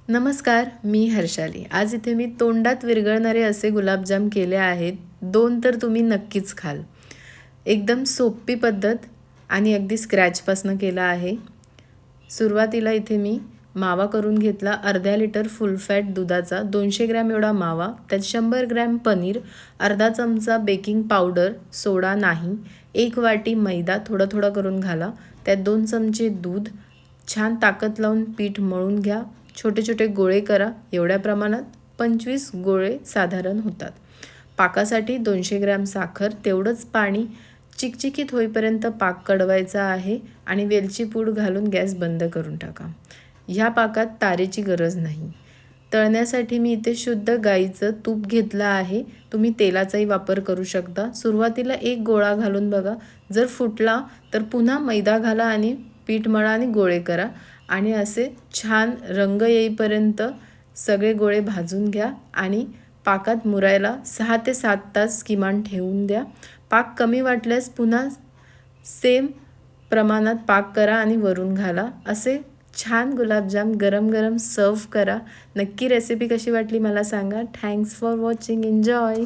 नमस्कार, मी हर्षाली. आज इथे मी तोंडात विरघळणारे असे गुलाबजाम केले आहेत. 2 तर तुम्ही नक्कीच खाल. एकदम सोपी पद्धत आणि अगदी स्क्रॅचपासनं केला आहे. सुरुवातीला इथे मी मावा करून घेतला अर्धा लिटर फुल फॅट दुधाचा, 200 ग्रॅम एवढा मावा, त्यात 100 ग्रॅम पनीर, अर्धा चमचा बेकिंग पावडर, सोडा नाही, 1 वाटी मैदा थोडा थोडा करून घाला, त्यात 2 चमचे दूध, छान ताकद लावून पीठ मळून घ्या. छोटे छोटे गोळे करा. एवढ्या प्रमाणात 25 गोळे साधारण होतात. पाकासाठी 200 ग्रॅम साखर, तेवढंच पाणी, चिकचिकीत होईपर्यंत पाक कडवायचा आहे आणि वेलची पूड घालून गॅस बंद करून टाका. ह्या पाकात तारेची गरज नाही. तळण्यासाठी मी इथे शुद्ध गाईचं तूप घेतलं आहे. तुम्ही तेलाचाही वापर करू शकता. सुरुवातीला 1 गोळा घालून बघा. जर फुटला तर पुन्हा मैदा घाला आणि पीठ मळा आणि गोळे करा आणि असे छान रंग येईपर्यंत सगळे गोळे भाजून घ्या आणि पाकात मुरायला 6 ते 7 तास किमान ठेवून द्या. पाक कमी वाटल्यास पुन्हा सेम प्रमाणात पाक करा आणि वरून घाला. असे छान गुलाबजाम गरम गरम सर्व करा. नक्की रेसिपी कशी वाटली मला सांगा. Thanks for watching. एन्जॉय.